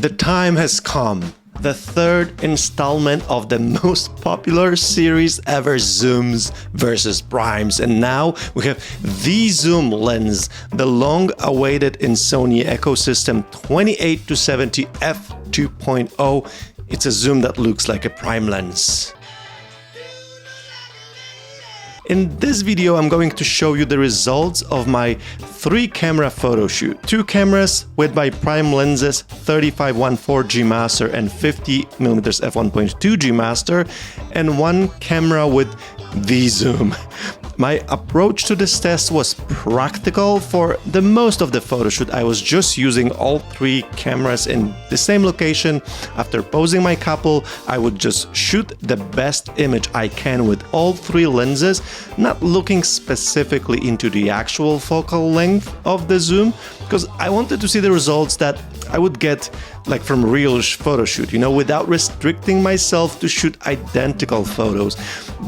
The time has come. The third installment of the most popular series ever, Zooms versus Primes. And now we have the zoom lens, the long-awaited in Sony ecosystem 28-70 f2.0. It's a zoom that looks like a prime lens. In this video, I'm going to show you the results of my 3-camera photo shoot. 2 cameras with my prime lenses 35-1.4 G Master and 50mm f1.2 G Master, and 1 camera with the zoom. My approach to this test was practical. For the most of the photo shoot, I was just using all 3 cameras in the same location. After posing my couple, I would just shoot the best image I can with all 3 lenses, not looking specifically into the actual focal length of the zoom, because I wanted to see the results that I would get like from real photo shoot, without restricting myself to shoot identical photos.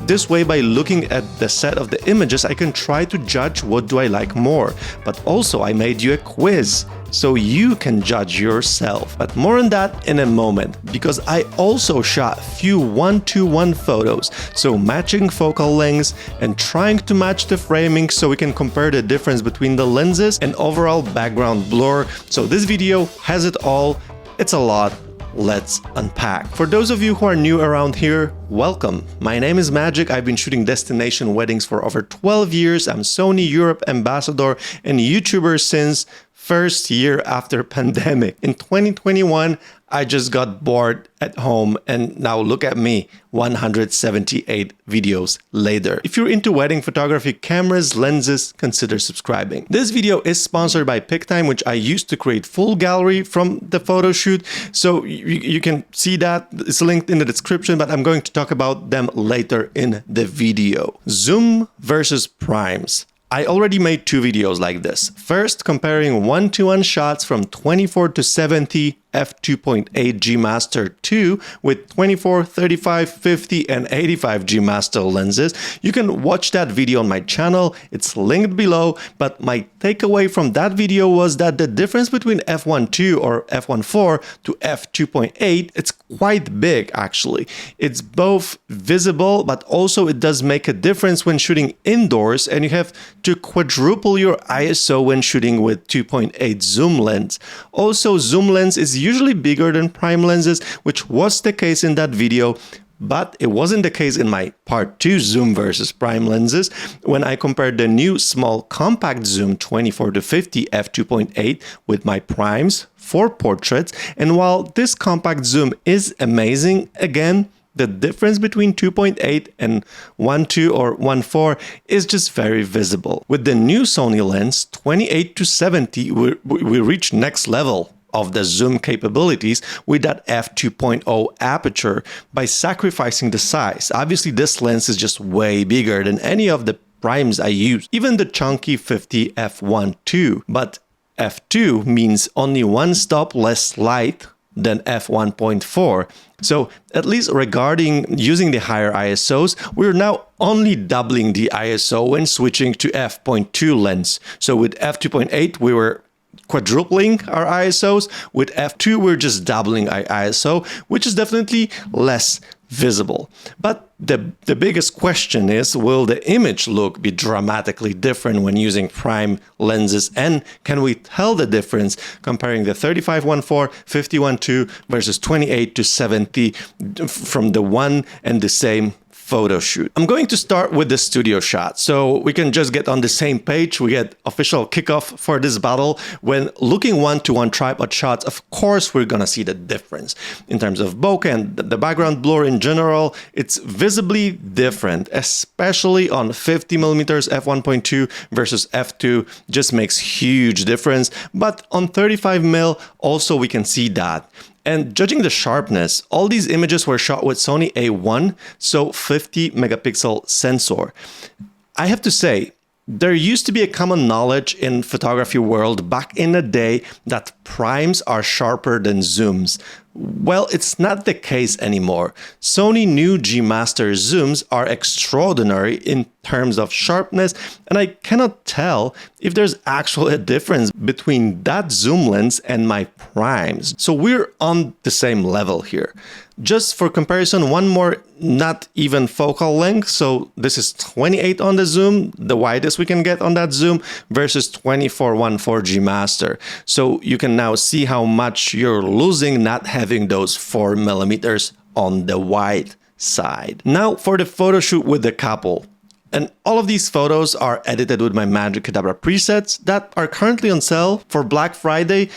This way, by looking at the set of the images, I can try to judge what do I like more. But also I made you a quiz, so you can judge yourself. But more on that in a moment, because I also shot few 1-to-1 photos, so matching focal lengths and trying to match the framing so we can compare the difference between the lenses and overall background blur. So this video has it all. It's a lot. Let's unpack. For those of you who are new around here, welcome. My name is Magic. I've been shooting destination weddings for over 12 years. I'm Sony Europe ambassador and YouTuber since first year after pandemic. In 2021, I just got bored at home, and now look at me, 178 videos later. If you're into wedding photography, cameras, lenses, consider subscribing. This video is sponsored by PicTime, which I used to create full gallery from the photo shoot. So you can see that, it's linked in the description, but I'm going to talk about them later in the video. Zoom versus primes. I already made 2 videos like this. First, comparing 1-to-1 shots from 24-70 f2.8 G Master 2 with 24, 35, 50 and 85 G Master lenses. You can watch that video on my channel, it's linked below, but my takeaway from that video was that the difference between f1.2 or f1.4 to f2.8, it's quite big actually. It's both visible, but also it does make a difference when shooting indoors, and you have to quadruple your ISO when shooting with 2.8 zoom lens. Also, zoom lens is usually bigger than prime lenses, which was the case in that video, but it wasn't the case in my part 2 zoom versus prime lenses when I compared the new small compact zoom 24-50 f2.8 with my primes for portraits. And while this compact zoom is amazing, again, the difference between 2.8 and 1.2 or 1.4 is just very visible. With the new Sony lens 28-70, we reach next level of the zoom capabilities with that f2.0 aperture by sacrificing the size. Obviously, this lens is just way bigger than any of the primes I use, even the chunky 50 f1.2. But f2 means only 1 stop less light than f1.4. So at least regarding using the higher ISOs, we're now only doubling the ISO when switching to f.2 lens. So with f2.8, we were quadrupling our ISOs. With f2, we're just doubling our ISO, which is definitely less visible. But the biggest question is, will the image look be dramatically different when using prime lenses, and can we tell the difference comparing the 35-1.4, 50-1.2 versus 28-70 from the one and the same photo shoot? I'm going to start with the studio shot so we can just get on the same page. We get official kickoff for this battle. When looking 1-to-1 tripod shots, of course we're gonna see the difference in terms of bokeh and the background blur in general. It's visibly different, especially on 50mm f1.2 versus f2. Just makes huge difference. But on 35mm also we can see that. And judging the sharpness, all these images were shot with Sony A1, so 50 megapixel sensor. I have to say, there used to be a common knowledge in photography world back in the day that primes are sharper than zooms. Well, it's not the case anymore. Sony new G Master zooms are extraordinary in terms of sharpness, and I cannot tell if there's actually a difference between that zoom lens and my primes. So we're on the same level here. Just for comparison, one more not even focal length. So this is 28 on the zoom, the widest we can get on that zoom, versus 24-1.4 G Master. So you can now see how much you're losing not having those 4mm on the wide side. Now for the photo shoot with the couple. And all of these photos are edited with my Magic Cadabra presets that are currently on sale for Black Friday.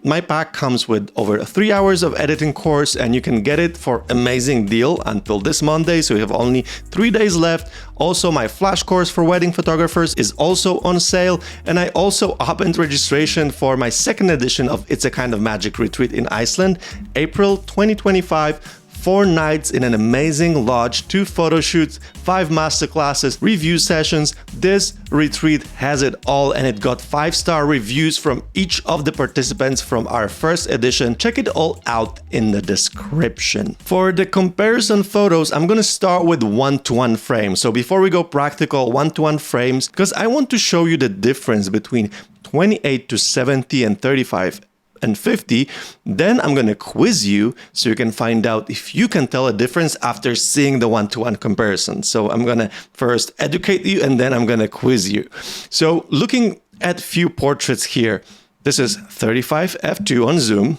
My pack comes with over 3 hours of editing course, and you can get it for amazing deal until this Monday, so you have only 3 days left. Also, my flash course for wedding photographers is also on sale, and I also opened registration for my second edition of It's a Kind of Magic retreat in Iceland, April 2025. 4 nights in an amazing lodge, 2 photo shoots, 5 masterclasses, review sessions. This retreat has it all, and it got 5-star reviews from each of the participants from our first edition. Check it all out in the description. For the comparison photos, I'm gonna start with 1:1 frames. So before we go practical, 1:1 frames, because I want to show you the difference between 28-70 and 35 and 50, then I'm gonna quiz you so you can find out if you can tell a difference after seeing the 1:1 comparison. So I'm gonna first educate you and then I'm gonna quiz you. So looking at few portraits here, this is 35 f2 on zoom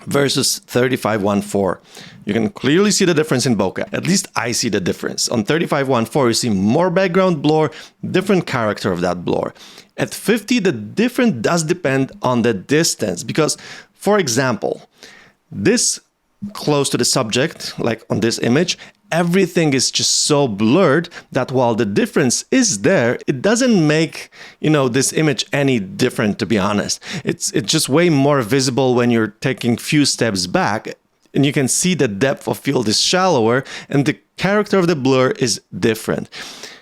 versus 35-1.4. You can clearly see the difference in bokeh. At least I see the difference. On 35-1.4, you see more background blur, different character of that blur. At 50, the difference does depend on the distance because, for example, this close to the subject, like on this image, everything is just so blurred that while the difference is there, it doesn't make, this image any different, to be honest. It's just way more visible when you're taking few steps back, and you can see the depth of field is shallower and the character of the blur is different.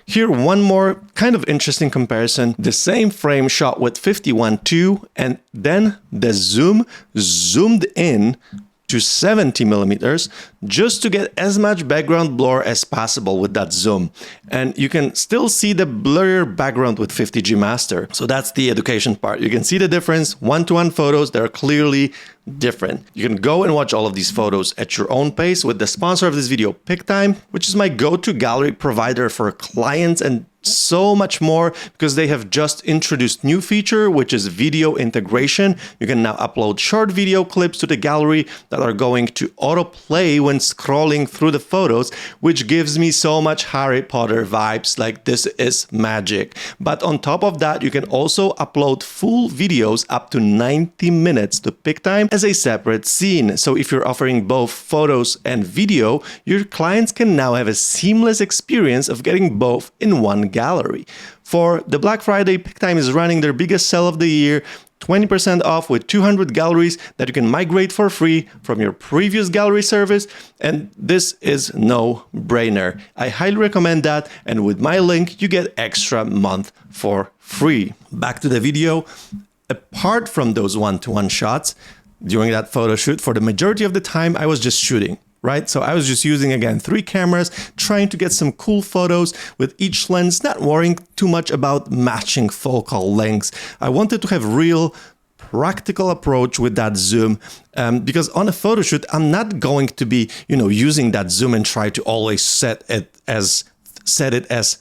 Here, one more kind of interesting comparison. The same frame shot with 51.2 and then the zoom zoomed in to 70mm just to get as much background blur as possible with that zoom. And you can still see the blurrier background with 50 G Master. So that's the education part. You can see the difference. 1:1 photos, they're clearly different. You can go and watch all of these photos at your own pace with the sponsor of this video, PicTime, which is my go-to gallery provider for clients and so much more, because they have just introduced new feature, which is video integration. You can now upload short video clips to the gallery that are going to autoplay when scrolling through the photos, which gives me so much Harry Potter vibes. Like, this is magic. But on top of that, you can also upload full videos up to 90 minutes to PicTime as a separate scene. So if you're offering both photos and video, your clients can now have a seamless experience of getting both in one gallery. For the Black Friday, PicTime is running their biggest sale of the year, 20% off with 200 galleries that you can migrate for free from your previous gallery service, and this is no brainer. I highly recommend that, and with my link you get extra month for free. Back to the video. Apart from those 1:1 shots, during that photo shoot, for the majority of the time I was just shooting. Right? So I was just using, again, 3 cameras, trying to get some cool photos with each lens, not worrying too much about matching focal lengths. I wanted to have real practical approach with that zoom, because on a photo shoot, I'm not going to be, using that zoom and try to always set it as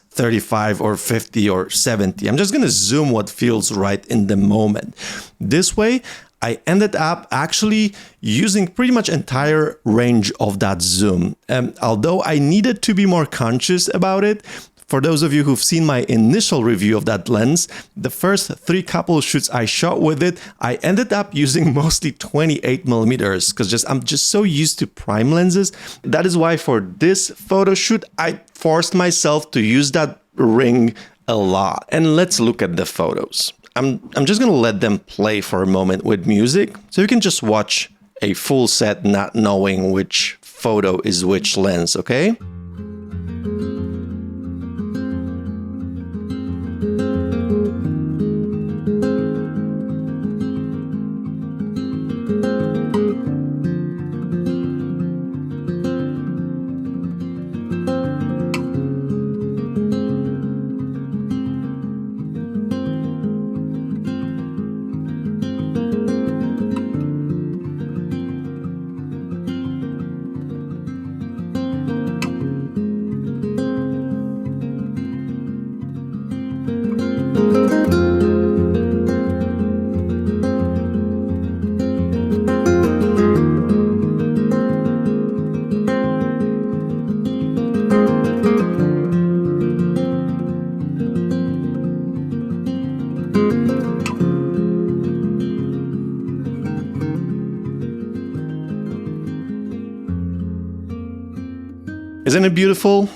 35 or 50 or 70. I'm just going to zoom what feels right in the moment. This way, I ended up actually using pretty much entire range of that zoom. Although I needed to be more conscious about it, for those of you who've seen my initial review of that lens, the first 3 couple shoots I shot with it, I ended up using mostly 28mm because I'm just so used to prime lenses. That is why for this photo shoot, I forced myself to use that ring a lot. And let's look at the photos. I'm just gonna let them play for a moment with music, so you can just watch a full set not knowing which photo is which lens, okay? Isn't it beautiful?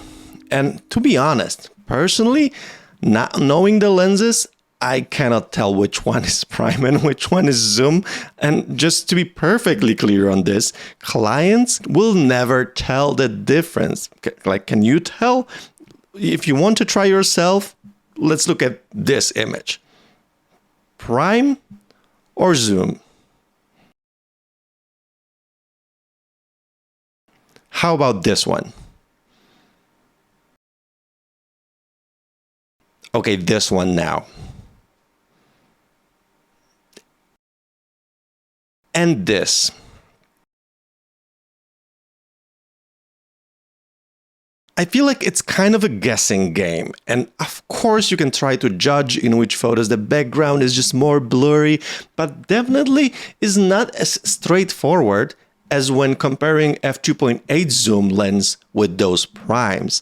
And to be honest, personally, not knowing the lenses, I cannot tell which one is prime and which one is zoom. And just to be perfectly clear on this, clients will never tell the difference. Like, can you tell? If you want to try yourself, let's look at this image. Prime or zoom? How about this one? Okay, this one now. And this. I feel like it's kind of a guessing game, and of course you can try to judge in which photos the background is just more blurry, but definitely is not as straightforward as when comparing f2.8 zoom lens with those primes.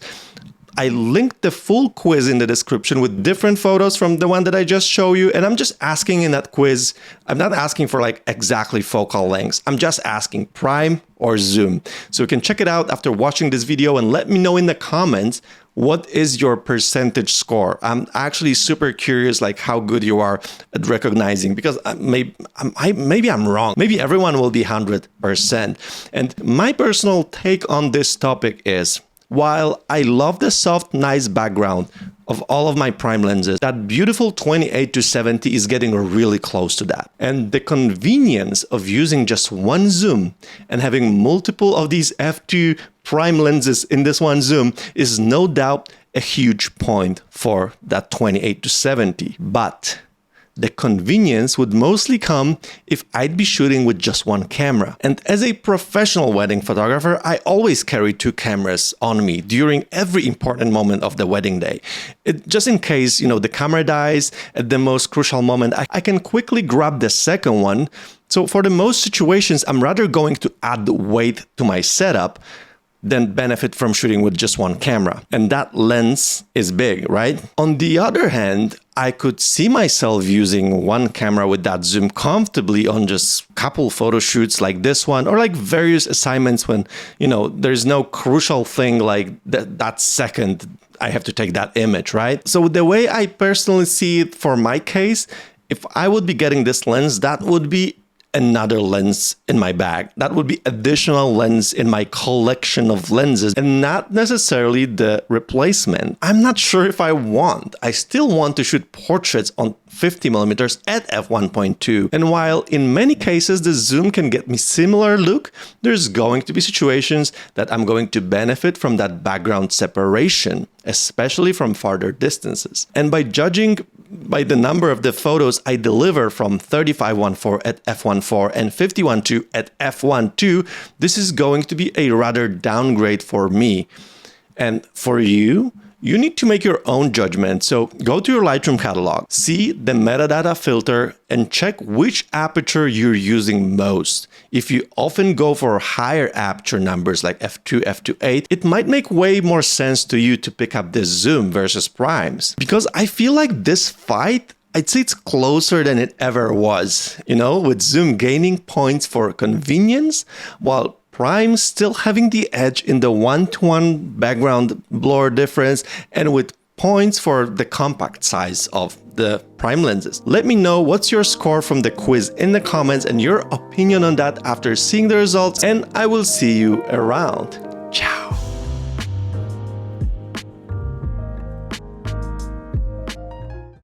I linked the full quiz in the description with different photos from the one that I just showed you, and I'm just asking in that quiz, I'm not asking for like exactly focal lengths, I'm just asking prime or zoom. So you can check it out after watching this video and let me know in the comments what is your percentage score. I'm actually super curious like how good you are at recognizing, because maybe I'm wrong. Maybe everyone will be 100%. And my personal take on this topic is, while I love the soft, nice background of all of my prime lenses, that beautiful 28-70 is getting really close to that. And the convenience of using just one zoom and having multiple of these f2 prime lenses in this one zoom is no doubt a huge point for that 28-70. But the convenience would mostly come if I'd be shooting with just one camera. And as a professional wedding photographer, I always carry two cameras on me during every important moment of the wedding day. Just in case, the camera dies at the most crucial moment, I can quickly grab the second one. So for the most situations, I'm rather going to add weight to my setup than benefit from shooting with just one camera. And that lens is big, right? On the other hand, I could see myself using one camera with that zoom comfortably on just a couple photo shoots like this one, or like various assignments when, there's no crucial thing like that second I have to take that image, right? So the way I personally see it for my case, if I would be getting this lens, that would be another lens in my bag. That would be additional lens in my collection of lenses and not necessarily the replacement. I'm not sure if I want. I still want to shoot portraits on 50mm at f1.2. And while in many cases the zoom can get me similar look, there's going to be situations that I'm going to benefit from that background separation, especially from farther distances. And by judging by the number of the photos I deliver from 35-1.4 at f1.4 and 50-1.2 at f1.2, this is going to be a rather downgrade for me. And for you, you need to make your own judgment. So go to your Lightroom catalog, see the metadata filter, and check which aperture you're using most. If you often go for higher aperture numbers like f2, f2.8, it might make way more sense to you to pick up this zoom versus primes. Because I feel like this fight, I'd say it's closer than it ever was, with zoom gaining points for convenience, while prime still having the edge in the one-to-one background blur difference and with points for the compact size of the prime lenses. Let me know what's your score from the quiz in the comments and your opinion on that after seeing the results, and I will see you around.